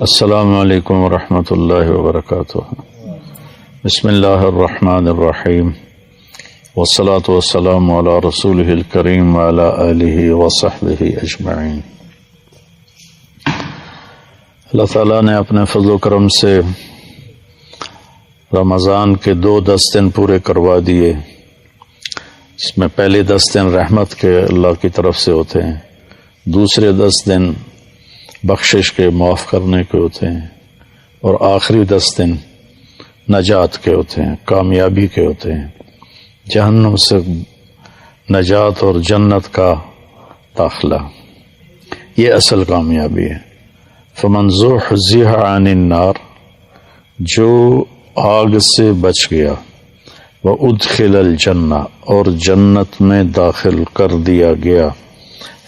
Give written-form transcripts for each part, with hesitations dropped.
السلام علیکم ورحمۃ اللہ وبرکاتہ۔ بسم اللہ الرحمن الرحیم، والصلاة والسلام علی رسولہ الکریم وعلی آلہ وصحبہ اجمعین۔ اللہ تعالیٰ نے اپنے فضل و کرم سے رمضان کے 10 دن پورے کروا دیے، اس میں پہلے 10 دن رحمت کے اللہ کی طرف سے ہوتے ہیں، دوسرے 10 دن بخشش کے معاف کرنے کے ہوتے ہیں، اور آخری 10 دن نجات کے ہوتے ہیں، کامیابی کے ہوتے ہیں، جہنم سے نجات اور جنت کا داخلہ، یہ اصل کامیابی ہے۔ فمن زحزح عن النار، جو آگ سے بچ گیا، وادخل الجنہ، اور جنت میں داخل کر دیا گیا،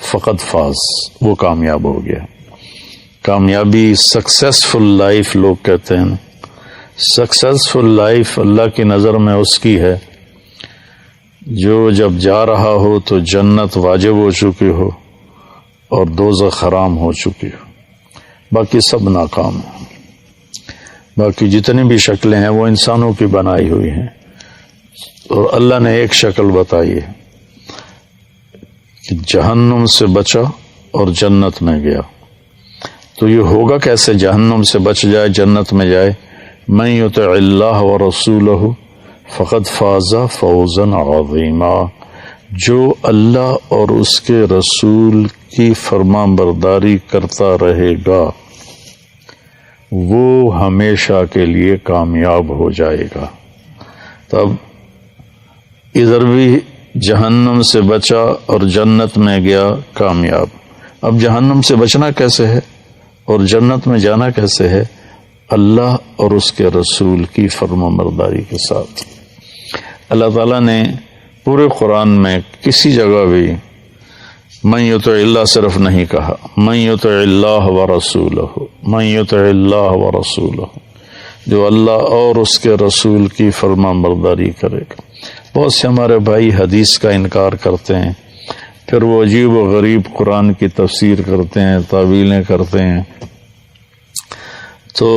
فقد فاز، وہ کامیاب ہو گیا۔ کامیابی سکسیسفل لائف لوگ کہتے ہیں، سکسیسفل لائف اللہ کی نظر میں اس کی ہے جو جب جا رہا ہو تو جنت واجب ہو چکی ہو اور دوزخ حرام ہو چکی ہو، باقی سب ناکام ہیں۔ باقی جتنی بھی شکلیں ہیں وہ انسانوں کی بنائی ہوئی ہیں، اور اللہ نے ایک شکل بتائی ہے کہ جہنم سے بچا اور جنت میں گیا۔ تو یہ ہوگا کیسے جہنم سے بچ جائے جنت میں جائے؟ من یطع اللہ ورسولہ فقد فاز فوزا عظیما، جو اللہ اور اس کے رسول کی فرمان برداری کرتا رہے گا وہ ہمیشہ کے لیے کامیاب ہو جائے گا۔ تب ادھر بھی جہنم سے بچا اور جنت میں گیا، کامیاب۔ اب جہنم سے بچنا کیسے ہے اور جنت میں جانا کیسے ہے؟ اللہ اور اس کے رسول کی فرمانبرداری کے ساتھ۔ اللہ تعالیٰ نے پورے قرآن میں کسی جگہ بھی من یطع اللہ صرف نہیں کہا، من یطع اللہ ورسولہ، من یطع اللہ ورسولہ، جو اللہ اور اس کے رسول کی فرمانبرداری کرے گا۔ بہت سے ہمارے بھائی حدیث کا انکار کرتے ہیں، پھر وہ عجیب و غریب قرآن کی تفسیر کرتے ہیں، تعویلیں کرتے ہیں۔ تو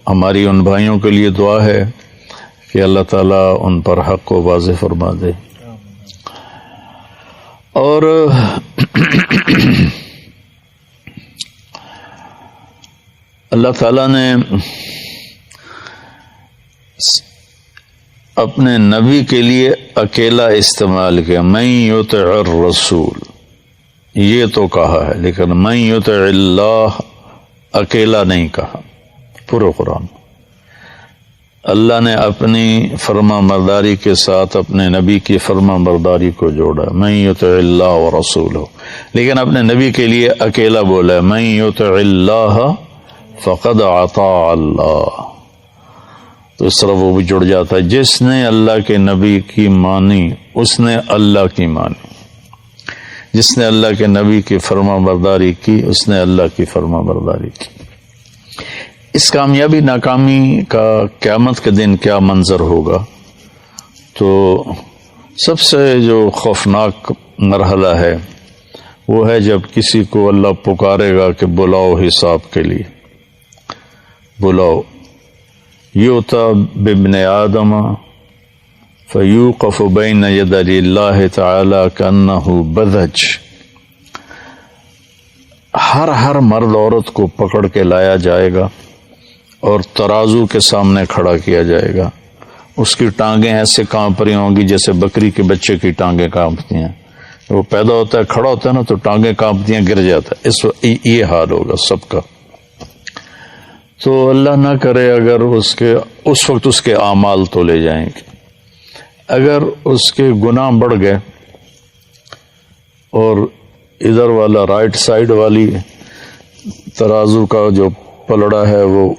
ہماری ان بھائیوں کے لیے دعا ہے کہ اللہ تعالیٰ ان پر حق کو واضح فرما دے۔ اور اللہ تعالیٰ نے اپنے نبی کے لیے اکیلا استعمال کیا، من یطع الرسول، یہ تو کہا ہے، لیکن من یطع اللہ اکیلا نہیں کہا۔ پورے قرآن اللہ نے اپنی فرما برداری کے ساتھ اپنے نبی کی فرما برداری کو جوڑا، من یطع اللہ ورسولہ، لیکن اپنے نبی کے لیے اکیلا بولا ہے، من یطع اللہ فقد اطاع اللہ۔ تو اس طرح وہ بھی جڑ جاتا ہے، جس نے اللہ کے نبی کی مانی اس نے اللہ کی مانی، جس نے اللہ کے نبی کی فرما برداری کی اس نے اللہ کی فرما برداری کی۔ اس کامیابی ناکامی کا قیامت کے دن کیا منظر ہوگا؟ تو سب سے جو خوفناک مرحلہ ہے وہ ہے جب کسی کو اللہ پکارے گا کہ بلاؤ حساب کے لیے، بلاؤ۔ یؤتی بابن آدم فیوقف بین یدی اللہ تعالی کأنہ بذج، ہر مرد عورت کو پکڑ کے لایا جائے گا اور ترازو کے سامنے کھڑا کیا جائے گا، اس کی ٹانگیں ایسے کانپ رہی ہوں گی جیسے بکری کے بچے کی ٹانگیں کانپتی ہیں، وہ پیدا ہوتا ہے کھڑا ہوتا ہے نا تو ٹانگیں کانپتی ہیں، گر جاتا ہے، یہ حال ہوگا سب کا۔ تو اللہ نہ کرے اگر اس وقت اس کے اعمال تولے جائیں گے، اگر اس کے گناہ بڑھ گئے اور ادھر والا رائٹ سائڈ والی ترازو کا جو پلڑا ہے وہ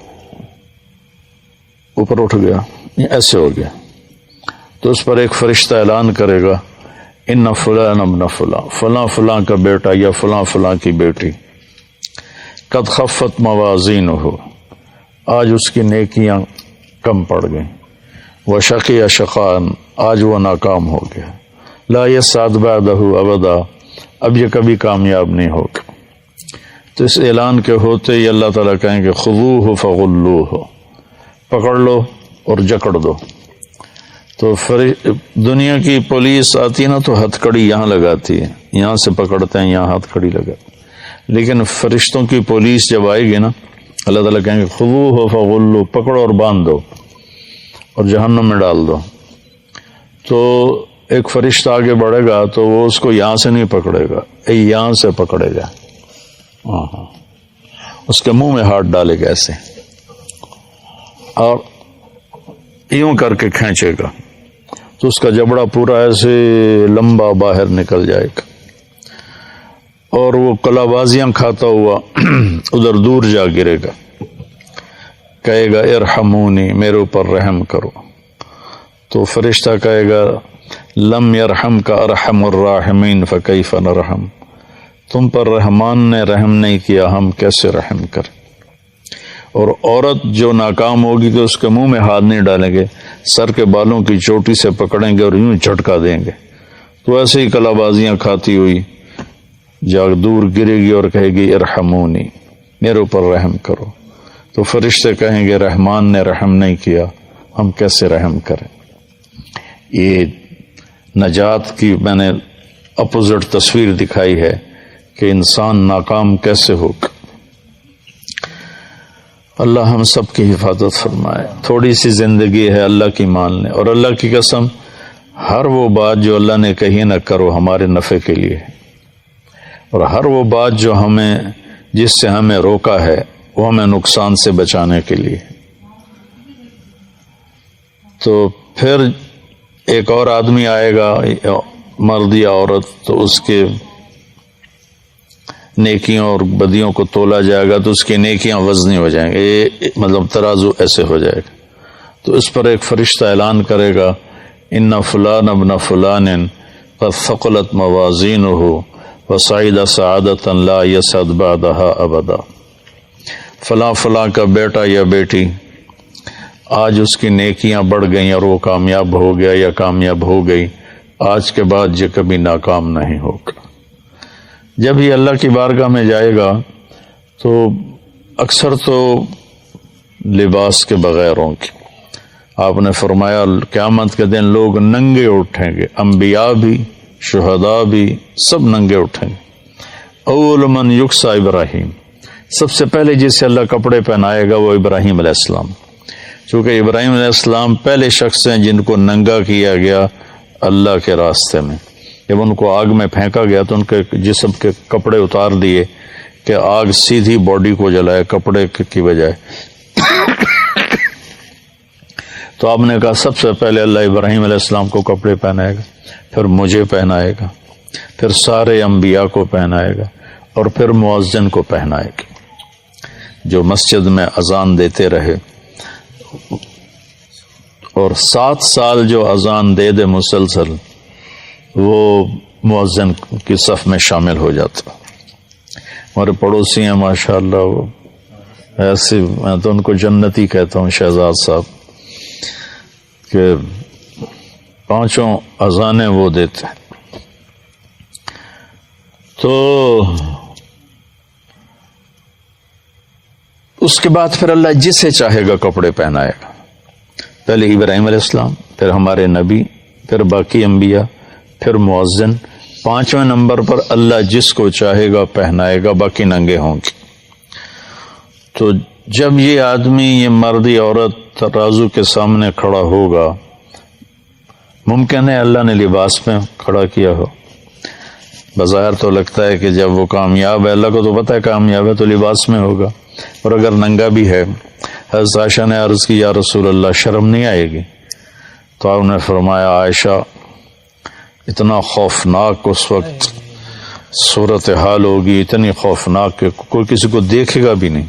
اوپر اٹھ گیا، ایسے ہو گیا، تو اس پر ایک فرشتہ اعلان کرے گا، ان فلان ابن فلاں، فلاں فلاں کا بیٹا یا فلاں فلاں کی بیٹی، قد خفت موازینہ، آج اس کی نیکیاں کم پڑ گئیں، وشقی شقاء، آج وہ ناکام ہو گیا، لا یسعد بعدہ ابدا، اب یہ کبھی کامیاب نہیں ہوگا۔ تو اس اعلان کے ہوتے ہی اللہ تعالیٰ کہیں کہ خذوہ فغلوہ، پکڑ لو اور جکڑ دو۔ تو دنیا کی پولیس آتی ہے نا تو ہتھ کڑی یہاں لگاتی ہے، یہاں سے پکڑتے ہیں، یہاں ہتھ کڑی لگا، لیکن فرشتوں کی پولیس جب آئے گی نا اللہ تعالیٰ کہیں گے خذوہ فغلوہ، پکڑو اور باندھ دو اور جہنم میں ڈال دو۔ تو ایک فرشتہ آگے بڑھے گا تو وہ اس کو یہاں سے نہیں پکڑے گا، یہاں سے پکڑے گا، اس کے منہ میں ہاتھ ڈالے گا ایسے اور یوں کر کے کھینچے گا تو اس کا جبڑا پورا ایسے لمبا باہر نکل جائے گا اور وہ کلا بازیاں کھاتا ہوا ادھر دور جا گرے گا، کہے گا ارحمونی، میرے اوپر رحم کرو۔ تو فرشتہ کہے گا لم یرحم کا ارحم الراحمین فکیف نرحم، تم پر رحمان نے رحم نہیں کیا، ہم کیسے رحم کریں۔ اور عورت جو ناکام ہوگی تو اس کے منہ میں ہاتھ نہیں ڈالیں گے، سر کے بالوں کی چوٹی سے پکڑیں گے اور یوں جھٹکا دیں گے، تو ایسے ہی کلا بازیاں کھاتی ہوئی جا دور گرے گی اور کہے گی ارحمونی، میرے اوپر رحم کرو۔ تو فرشتے کہیں گے رحمان نے رحم نہیں کیا، ہم کیسے رحم کریں۔ یہ نجات کی میں نے اپوزٹ تصویر دکھائی ہے کہ انسان ناکام کیسے ہوگا۔ اللہ ہم سب کی حفاظت فرمائے۔ تھوڑی سی زندگی ہے، اللہ کی مان لیں، اور اللہ کی قسم ہر وہ بات جو اللہ نے کہی نہ کرو ہمارے نفع کے لیے ہے، اور ہر وہ بات جو جس سے ہمیں روکا ہے وہ ہمیں نقصان سے بچانے کے لیے۔ تو پھر ایک اور آدمی آئے گا، مرد یا عورت، تو اس کے نیکیوں اور بدیوں کو تولا جائے گا تو اس کی نیکیاں وزنی ہو جائیں گے، مطلب ترازو ایسے ہو جائے گا۔ تو اس پر ایک فرشتہ اعلان کرے گا ان فلان ابن فلان قد ثقلت موازینہ وصعد سعادة لا يسعد بعدها ابدا، فلاں فلاں کا بیٹا یا بیٹی آج اس کی نیکیاں بڑھ گئیں اور وہ کامیاب ہو گیا یا کامیاب ہو گئی، آج کے بعد یہ کبھی ناکام نہیں ہوگا۔ جب یہ اللہ کی بارگاہ میں جائے گا تو اکثر تو لباس کے بغیر ہوں گے۔ آپ نے فرمایا قیامت کے دن لوگ ننگے اٹھیں گے، انبیاء بھی، شہداء بھی، سب ننگے اٹھیں گے۔ اول من یکسا ابراہیم، سب سے پہلے جسے اللہ کپڑے پہنائے گا وہ ابراہیم علیہ السلام، چونکہ ابراہیم علیہ السلام پہلے شخص ہیں جن کو ننگا کیا گیا اللہ کے راستے میں۔ جب ان کو آگ میں پھینکا گیا تو ان کے جسم کے کپڑے اتار دیے کہ آگ سیدھی باڈی کو جلائے کپڑے کی بجائے۔ تو آپ نے کہا سب سے پہلے اللہ ابراہیم علیہ السلام کو کپڑے پہنائے گا، پھر مجھے پہنائے گا، پھر سارے انبیاء کو پہنائے گا، اور پھر مؤذن کو پہنائے گا جو مسجد میں اذان دیتے رہے، اور 7 سال جو اذان دے مسلسل وہ مؤذن کی صف میں شامل ہو جاتا۔ ہمارے پڑوسی ہیں ماشاءاللہ، وہ ایسے، میں تو ان کو جنتی کہتا ہوں، شہزاد صاحب، کہ 5 اذانیں وہ دیتے ہیں۔ تو اس کے بعد پھر اللہ جسے چاہے گا کپڑے پہنائے گا، پہلے ابراہیم علیہ السلام، پھر ہمارے نبی، پھر باقی انبیاء، پھر مؤذن، 5ویں نمبر پر اللہ جس کو چاہے گا پہنائے گا، باقی ننگے ہوں گے۔ تو جب یہ آدمی، یہ مرد یا عورت ترازو کے سامنے کھڑا ہوگا، ممکن ہے اللہ نے لباس میں کھڑا کیا ہو، بظاہر تو لگتا ہے کہ جب وہ کامیاب ہے، اللہ کو تو پتہ ہے کامیاب ہے تو لباس میں ہوگا، اور اگر ننگا بھی ہے، حضرت عائشہ نے عرض کی یا رسول اللہ شرم نہیں آئے گی؟ تو آپ نے فرمایا عائشہ اتنا خوفناک اس وقت صورتحال ہوگی، اتنی خوفناک کہ کوئی کسی کو دیکھے گا بھی نہیں۔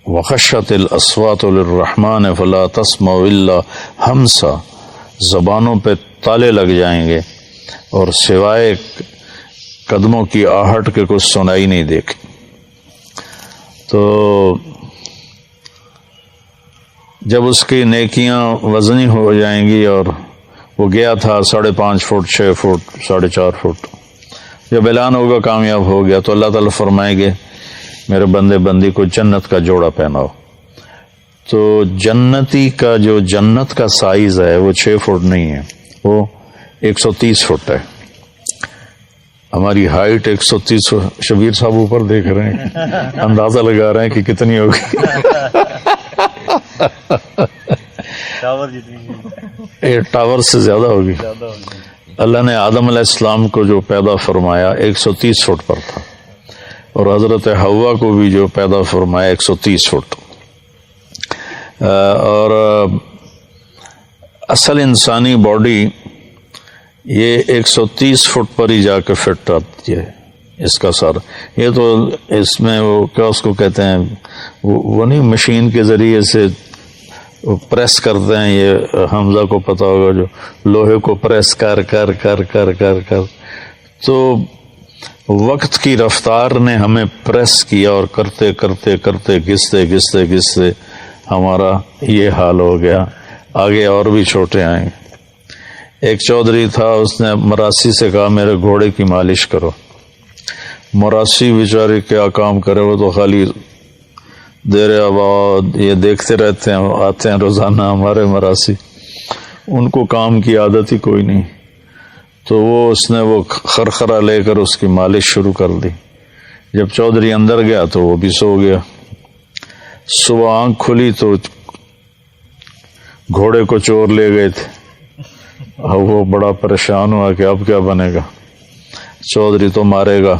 وَخَشَّتِ الْأَصْوَاتُ لِلرَّحْمَنِ فَلَا تَسْمَعُ إِلَّا ہمسا، زبانوں پہ تالے لگ جائیں گے اور سوائے قدموں کی آہٹ کے کچھ سنائی نہیں دیکھ۔ تو جب اس کی نیکیاں وزنی ہو جائیں گی، اور وہ گیا تھا 5.5 فٹ 6 فٹ 4.5 فٹ، جب اعلان ہوگا کامیاب ہو گیا تو اللہ تعالیٰ فرمائیں گے میرے بندے بندی کو جنت کا جوڑا پہناؤ. تو جنتی کا جو جنت کا سائز ہے وہ 6 فٹ نہیں ہے، وہ 130 فٹ ہے. ہماری ہائٹ 130 فٹ. شبیر صاحب اوپر دیکھ رہے ہیں، اندازہ لگا رہے ہیں کہ کتنی ہوگی. ٹاور سے زیادہ ہوگی. اللہ نے آدم علیہ السلام کو جو پیدا فرمایا 130 فٹ پر تھا، اور حضرت حوا کو بھی جو پیدا فرمایا 130 فٹ. اور اصل انسانی باڈی یہ 130 فٹ پر ہی جا کے فٹ آتی ہے. اس کا سر یہ تو اس میں وہ کیا اس کو کہتے ہیں، وہ نہیں مشین کے ذریعے سے پریس کرتے ہیں، یہ حمزہ کو پتا ہوگا، جو لوہے کو پریس کر کر کر کر کر کر تو وقت کی رفتار نے ہمیں پریس کیا، اور کرتے کرتے کرتے گھستے گھستے گھستے ہمارا یہ حال ہو گیا. آگے اور بھی چھوٹے آئیں گے. ایک چودھری تھا، اس نے مراسی سے کہا میرے گھوڑے کی مالش کرو. مراسی بیچارے کیا کام کرے، وہ تو خالی دیر آباد یہ دیکھتے رہتے ہیں، آتے ہیں روزانہ ہمارے مراسی، ان کو کام کی عادت ہی کوئی نہیں. تو اس نے وہ خرخرا لے کر اس کی مالش شروع کر دی. جب چودھری اندر گیا تو وہ بھی سو گیا. صبح آنکھ کھلی تو گھوڑے کو چور لے گئے تھے. اب وہ بڑا پریشان ہوا کہ اب کیا بنے گا، چودھری تو مارے گا.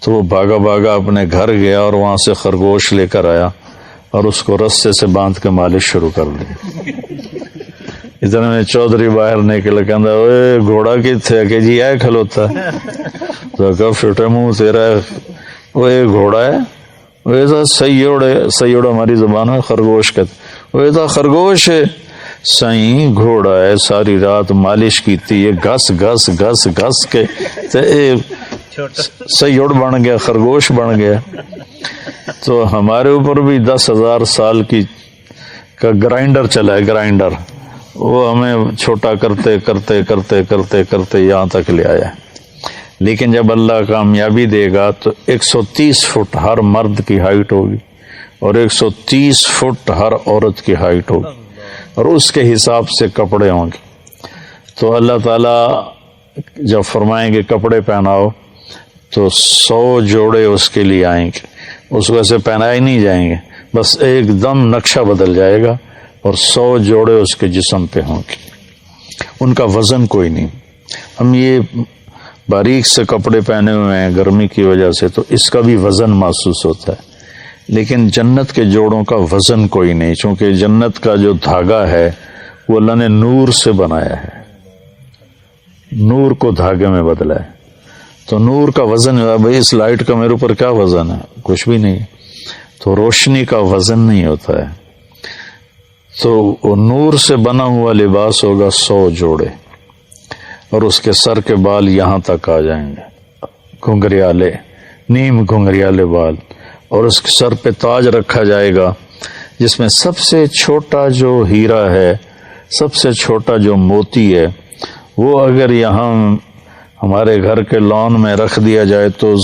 تو وہ بھاگا بھاگا اپنے گھر گیا اور وہاں سے خرگوش لے کر آیا اور اس کو رسے سے باندھ کے مالش شروع کر دی. اتنے میں چودھری باہر نکل کہ اوے گھوڑا کتنے کہ جی آئے کھلوتا ہے. تو کہا فٹے منہ تیرا وہ گھوڑا ہے، ویسا سیوڑ ہماری زبان میں خرگوش کہتے، ویسا خرگوش ہے. سائیں گھوڑا ہے، ساری رات مالش کی تھی، یہ گھس گھس گھس گھس کے سیوڑ بن گیا، خرگوش بن گیا. تو ہمارے اوپر بھی 10,000 سال کا گرائنڈر چلا ہے، گرائنڈر، وہ ہمیں چھوٹا کرتے کرتے کرتے کرتے کرتے یہاں تک لے آیا. لیکن جب اللہ کامیابی دے گا تو 130 فٹ ہر مرد کی ہائٹ ہوگی اور 130 فٹ ہر عورت کی ہائٹ ہوگی، اور اس کے حساب سے کپڑے ہوں گے. تو اللہ تعالی جب فرمائیں گے کپڑے پہناؤ تو 100 جوڑے اس کے لیے آئیں گے. اس کو ایسے پہنائے نہیں جائیں گے، بس ایک دم نقشہ بدل جائے گا اور 100 جوڑے اس کے جسم پہ ہوں گے. ان کا وزن کوئی نہیں. ہم یہ باریک سے کپڑے پہنے ہوئے ہیں گرمی کی وجہ سے تو اس کا بھی وزن محسوس ہوتا ہے، لیکن جنت کے جوڑوں کا وزن کوئی نہیں، چونکہ جنت کا جو دھاگا ہے وہ اللہ نے نور سے بنایا ہے، نور کو دھاگے میں بدلا ہے. تو نور کا وزن ہے، بھائی اس لائٹ کا میرے اوپر کیا وزن ہے، کچھ بھی نہیں. تو روشنی کا وزن نہیں ہوتا ہے. تو وہ نور سے بنا ہوا لباس ہوگا 100 جوڑے، اور اس کے سر کے بال یہاں تک آ جائیں گے، گھنگریالے، نیم گھنگریالے بال. اور اس کے سر پہ تاج رکھا جائے گا جس میں سب سے چھوٹا جو ہیرا ہے، سب سے چھوٹا جو موتی ہے، وہ اگر یہاں ہمارے گھر کے لان میں رکھ دیا جائے تو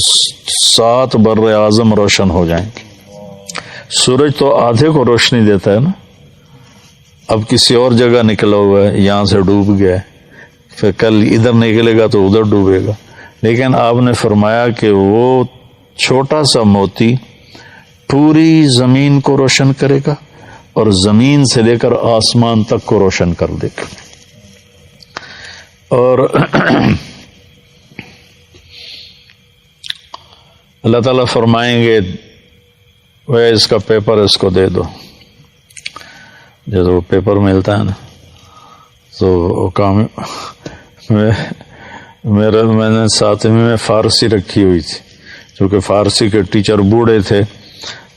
7 بر اعظم روشن ہو جائیں گے. سورج تو آدھے کو روشنی دیتا ہے نا، اب کسی اور جگہ نکلا ہوا ہے، یہاں سے ڈوب گیا ہے، پھر کل ادھر نکلے گا تو ادھر ڈوبے گا. لیکن آپ نے فرمایا کہ وہ چھوٹا سا موتی پوری زمین کو روشن کرے گا اور زمین سے لے کر آسمان تک کو روشن کر دے گا. اور اللہ تعالیٰ فرمائیں گے وہ اس کا پیپر اس کو دے دو. جب وہ پیپر ملتا ہے نا تو کام میں نے 7ویں میں فارسی رکھی ہوئی تھی، کیونکہ فارسی کے ٹیچر بوڑھے تھے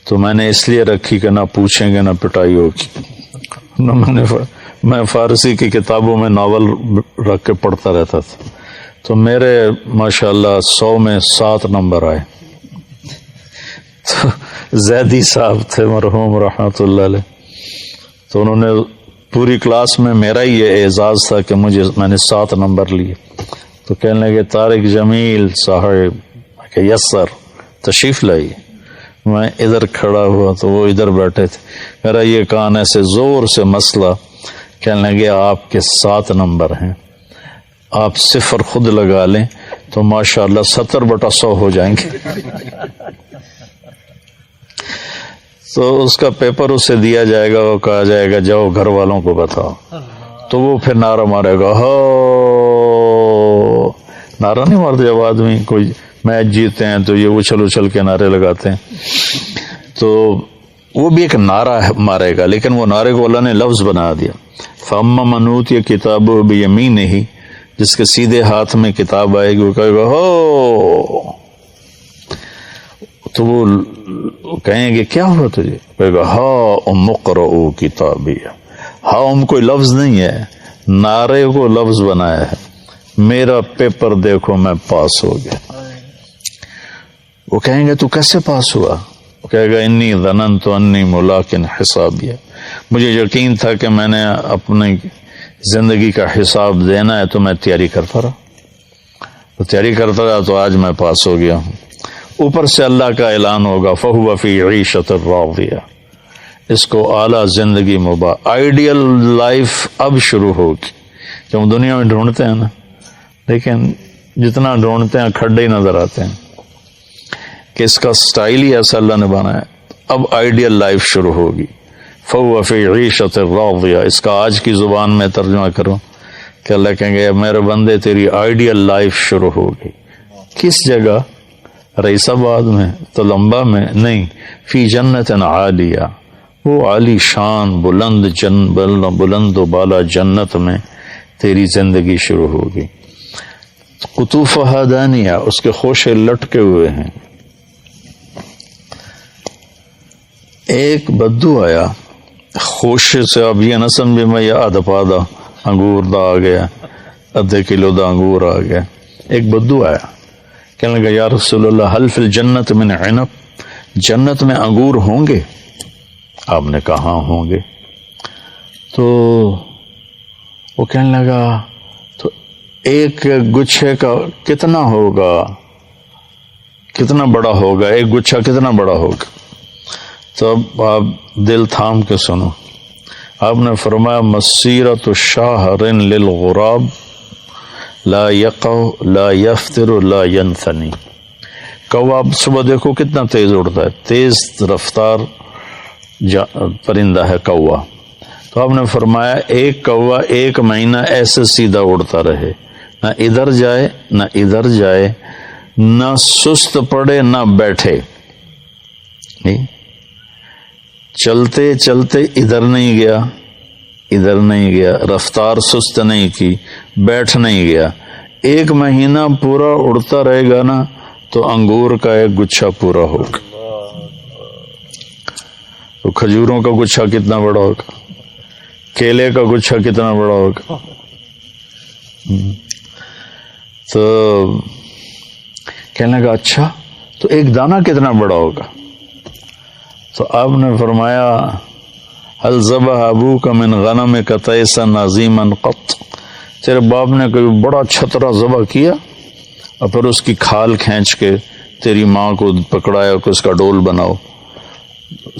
تو میں نے اس لیے رکھی کہ نہ پوچھیں گے نہ پٹائی ہوگی. میں فارسی کی کتابوں میں ناول رکھ کے پڑھتا رہتا تھا، تو میرے ماشاءاللہ 100 میں 7 نمبر آئے. تو زیدی صاحب تھے مرحوم رحمۃ اللہ علیہ، تو انہوں نے پوری کلاس میں میرا ہی یہ اعزاز تھا کہ میں نے 7 نمبر لیے. تو کہنے لگے طارق جمیل صاحب کہ یس سر تشریف لائیے. میں ادھر کھڑا ہوا تو وہ ادھر بیٹھے تھے. میرا یہ کان ایسے زور سے مسئلہ. کہنے لگے آپ کے 7 نمبر ہیں, آپ 0 خود لگا لیں تو ماشاءاللہ 70/100 ہو جائیں گے. تو اس کا پیپر اسے دیا جائے گا, وہ کہا جائے گا جاؤ گھر والوں کو بتاؤ. تو وہ پھر نعرہ مارے گا. ہو نعرہ نہیں مارتے جب آدمی کوئی میچ جیتے ہیں تو یہ اچھل اچھل کے نعرے لگاتے ہیں. تو وہ بھی ایک نعرہ مارے گا, لیکن وہ نعرے کو اللہ نے لفظ بنا دیا. فَأَمَّا مَنْ أُوتِيَ كِتَابَهُ بِيَمِينِهِ, جس کے سیدھے ہاتھ میں کتاب آئے گی وہ کہے گا ہو. تو وہ کہیں گے کیا ہوا تجھے؟ کہے گا ہا ام اقرؤ کتابیہ. ہا ام کوئی لفظ نہیں ہے, نعرے کو لفظ بنایا ہے. میرا پیپر دیکھو میں پاس ہو گیا. وہ کہیں گے تو کیسے پاس ہوا؟ وہ کہے گا انی ظننت انی ملاق حسابیہ, مجھے یقین تھا کہ میں نے اپنی زندگی کا حساب دینا ہے تو میں تیاری کرتا رہا تو آج میں پاس ہو گیا ہوں. اوپر سے اللہ کا اعلان ہوگا فَهُوَ فِي عِيشَةٍ رَاضِيَةٍ, اس کو اعلیٰ زندگی آئیڈیل لائف اب شروع ہوگی. جو ہم دنیا میں ڈھونڈتے ہیں نا, لیکن جتنا ڈھونڈتے ہیں کھڈے ہی نظر آتے ہیں کہ اس کا سٹائل ہی ایسا اللہ نے بنایا. اب آئیڈیل لائف شروع ہوگی. فَهُوَ فِي عِيشَةٍ رَاضِيَةٍ, اس کا آج کی زبان میں ترجمہ کروں کہ اللہ کہیں گے میرے بندے تیری آئیڈیل لائف شروع ہوگی. کس جگہ؟ رئیس آباد میں, تلمبا میں نہیں, فی جنت عالیہ, وہ عالی شان بلند و بالا جنت میں تیری زندگی شروع ہوگی. قطوفہا دانیہ, اس کے خوشے لٹکے ہوئے ہیں. ایک بدو آیا خوشے سے, اب یہ نہ سمجھے میں یہ آدھا پادہ انگور دا آ گیا, آدھے کلو دا انگور آ گیا. ایک بدو آیا, کہنے لگا یا رسول اللہ حل فی الجنت من عنب, جنت میں انگور ہوں گے؟ آپ نے کہا ہاں ہوں گے. تو وہ کہنے لگا تو ایک گچھے کا کتنا ہوگا, کتنا بڑا ہوگا, ایک گچھا کتنا بڑا ہوگا؟ تو اب آپ دل تھام کے سنو. آپ نے فرمایا مسیرۃ شہر للغراب لا یقع لا یفتر لا ینثنی. کوا صبح دیکھو کتنا تیز اڑتا ہے, تیز رفتار پرندہ ہے کوا. تو آپ نے فرمایا ایک کوا 1 مہینہ ایسے سیدھا اڑتا رہے, نہ ادھر جائے نہ ادھر جائے, نہ سست پڑے نہ بیٹھے. چلتے چلتے ادھر نہیں گیا ادھر نہیں گیا, رفتار سست نہیں کی, بیٹھ نہیں گیا. 1 مہینہ پورا اڑتا رہے گا نا تو انگور کا ایک گچھا پورا ہوگا. تو کھجوروں کا گچھا کتنا بڑا ہوگا, کیلے کا گچھا کتنا بڑا ہوگا. تو کہنے لگا اچھا تو ایک دانہ کتنا بڑا ہوگا؟ تو آپ نے فرمایا هل ذبح ابوک من غنمک تیسا عظیما قط, تیرے باپ نے کوئی بڑا چھترا ذبح کیا اور پھر اس کی کھال کھینچ کے تیری ماں کو پکڑایا کہ اس کا ڈول بناؤ؟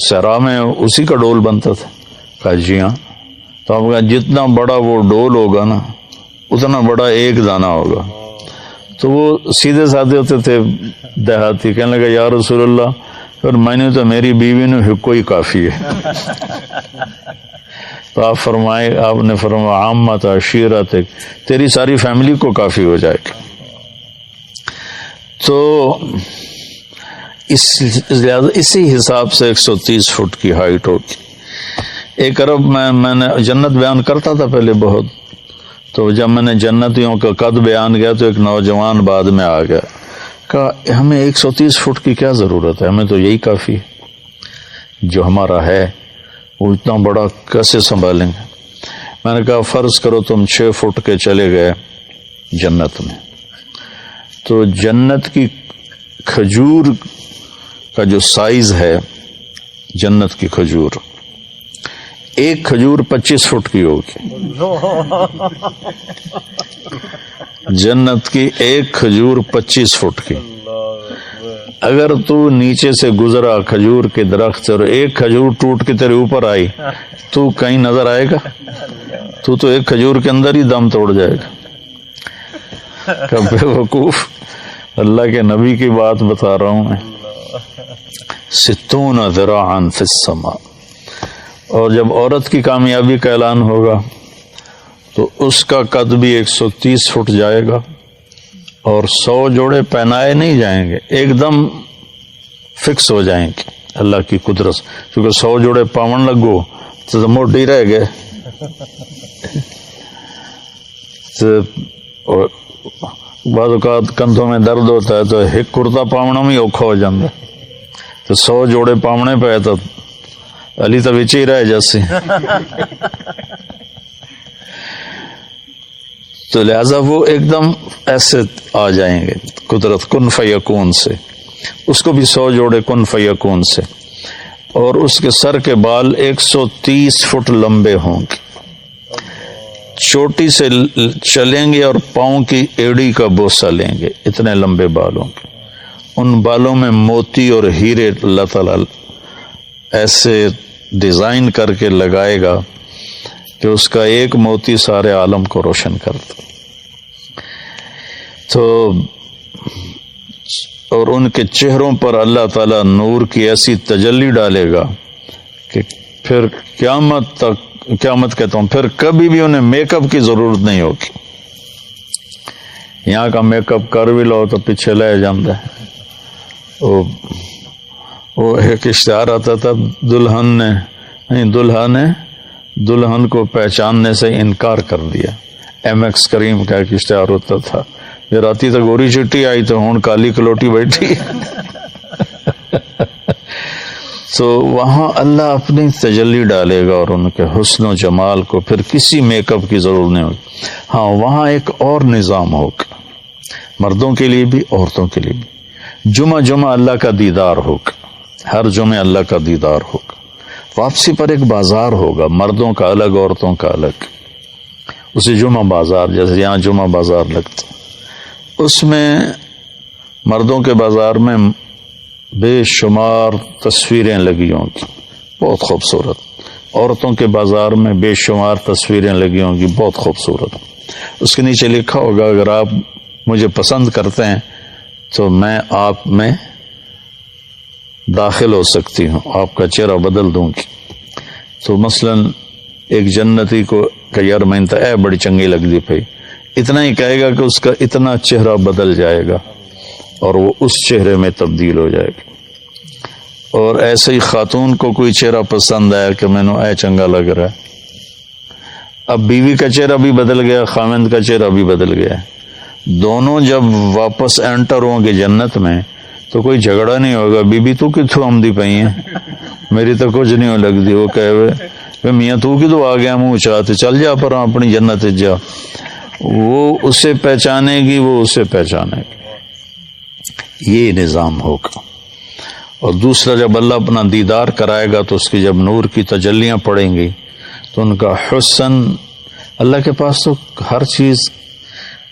صحرا میں اسی کا ڈول بنتا تھا. کہا جی ہاں. تو آپ کہا جتنا بڑا وہ ڈول ہوگا نا اتنا بڑا ایک دانہ ہوگا. تو وہ سیدھے سادے ہوتے تھے دیہاتی, کہنے لگا یا رسول اللہ اور میں نے تو میری بیوی نے حقو ہی کافی ہے. تو آپ نے فرمایا عامت عشیرت, تیری ساری فیملی کو کافی ہو جائے گا. تو اسی حساب سے 130 فٹ کی ہائٹ ہوگی. 1 ارب میں نے جنت بیان کرتا تھا پہلے بہت, تو جب میں نے جنتیوں کا قد بیان کیا تو ایک نوجوان بعد میں آ گیا, کہا ہمیں 130 فٹ کی کیا ضرورت ہے, ہمیں تو یہی کافی ہے, جو ہمارا ہے وہ اتنا بڑا کیسے سنبھالیں گے. میں نے کہا فرض کرو تم 6 فٹ کے چلے گئے جنت میں, تو جنت کی کھجور کا جو سائز ہے, جنت کی کھجور, ایک کھجور 25 فٹ کی ہوگی. جنت کی ایک کھجور 25 فٹ کی. اگر تو نیچے سے گزرا کھجور کے درخت سے اور ایک کھجور ٹوٹ کے تیرے اوپر آئی تو کہیں نظر آئے گا؟ تو ایک کھجور کے اندر ہی دم توڑ جائے گا. کہ وقوف اللہ کے نبی کی بات بتا رہا ہوں میں. 60 ذراعا فی السماء. اور جب عورت کی کامیابی کا اعلان ہوگا تو اس کا قد بھی 130 فٹ جائے گا اور 100 جوڑے پہنائے نہیں جائیں گے، ایک دم فکس ہو جائیں گے اللہ کی قدرت. کیونکہ 100 جوڑے پاون لگو تو موٹی رہ گئے. بعض اوقات کندھوں میں درد ہوتا ہے تو ایک کرتا پاونا میں اوکھا ہو جاتا ہے. تو 100 جوڑے پاونے پہ تو علی تو بچ ہی رہ جیسے. تو لہذا وہ ایک دم ایسے آ جائیں گے قدرت کن فیکون سے. اس کو بھی 100 جوڑے کن فیکون سے. اور اس کے سر کے بال 130 فٹ لمبے ہوں گے. چوٹی سے چلیں گے اور پاؤں کی ایڑی کا بوسہ لیں گے، اتنے لمبے بال ہوں گے. ان بالوں میں موتی اور ہیرے اللہ تعالی ایسے ڈیزائن کر کے لگائے گا کہ اس کا ایک موتی سارے عالم کو روشن کرتا. تو اور ان کے چہروں پر اللہ تعالی نور کی ایسی تجلی ڈالے گا کہ پھر قیامت کہتا ہوں پھر کبھی بھی انہیں میک اپ کی ضرورت نہیں ہوگی. یہاں کا میک اپ کر بھی لو تو پیچھے لے جاتا ہے. وہ ایک اشتہار آتا تھا دلہن کو پہچاننے سے انکار کر دیا. ایم ایکس کریم کا ایک اشتہار ہوتا تھا. یہ راتی تو گوری چٹی آئی تو ہوں کالی کلوٹی بیٹھی. تو وہاں اللہ اپنی تجلی ڈالے گا اور ان کے حسن و جمال کو پھر کسی میک اپ کی ضرورت نہیں ہوگی. ہاں وہاں ایک اور نظام ہوگا مردوں کے لیے بھی عورتوں کے لیے بھی. جمعہ اللہ کا دیدار ہوگا. ہر جمعے اللہ کا دیدار ہوگا. واپسی پر ایک بازار ہوگا، مردوں کا الگ عورتوں کا الگ. اسے جمعہ بازار، جیسے یہاں جمعہ بازار لگتا، اس میں مردوں کے بازار میں بے شمار تصویریں لگی ہوں گی بہت خوبصورت. عورتوں کے بازار میں بے شمار تصویریں لگی ہوں گی بہت خوبصورت. اس کے نیچے لکھا ہوگا اگر آپ مجھے پسند کرتے ہیں تو میں آپ میں داخل ہو سکتی ہوں، آپ کا چہرہ بدل دوں گی. تو مثلا ایک جنتی کو کہ یار میں اے بڑی چنگی لگ دی پئی، اتنا ہی کہے گا کہ اس کا اتنا چہرہ بدل جائے گا اور وہ اس چہرے میں تبدیل ہو جائے گا. اور ایسے ہی خاتون کو کوئی چہرہ پسند آیا کہ میں نے اے چنگا لگ رہا ہے، اب بیوی کا چہرہ بھی بدل گیا، خاوند کا چہرہ بھی بدل گیا. دونوں جب واپس انٹر ہوں گے جنت میں تو کوئی جھگڑا نہیں ہوگا. بی بی تو کتوں آمدی پئی ہیں، میری تو کچھ نہیں ہو لگتی. وہ کہے میاں تو کدو آ گیا منہ چاہتے، چل جا پر اپنی جنت جا. وہ اسے پہچانے گی، وہ اسے پہچانے گی. یہ نظام ہوگا. اور دوسرا جب اللہ اپنا دیدار کرائے گا تو اس کی جب نور کی تجلیاں پڑیں گی تو ان کا حسن، اللہ کے پاس تو ہر چیز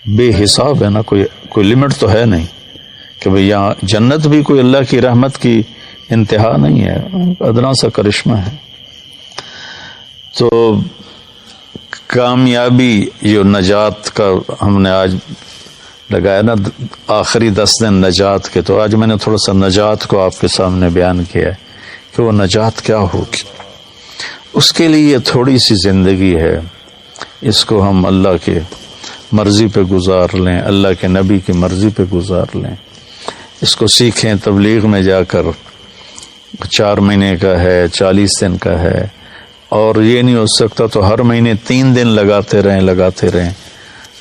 بے حساب ہے نا، کوئی لمٹ تو ہے نہیں کہ بھئی یہاں جنت بھی کوئی اللہ کی رحمت کی انتہا نہیں ہے، ادنا سا کرشمہ ہے. تو کامیابی جو نجات کا ہم نے آج لگایا نا، آخری 10 دن نجات کے، تو آج میں نے تھوڑا سا نجات کو آپ کے سامنے بیان کیا ہے کہ وہ نجات کیا ہوگی. اس کے لیے یہ تھوڑی سی زندگی ہے، اس کو ہم اللہ کے مرضی پہ گزار لیں، اللہ کے نبی کی مرضی پہ گزار لیں. اس کو سیکھیں. تبلیغ میں جا کر 4 مہینے کا ہے، 40 دن کا ہے، اور یہ نہیں ہو سکتا تو ہر مہینے 3 دن لگاتے رہیں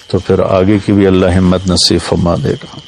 تو پھر آگے کی بھی اللہ ہمت نصیب فرما دے گا.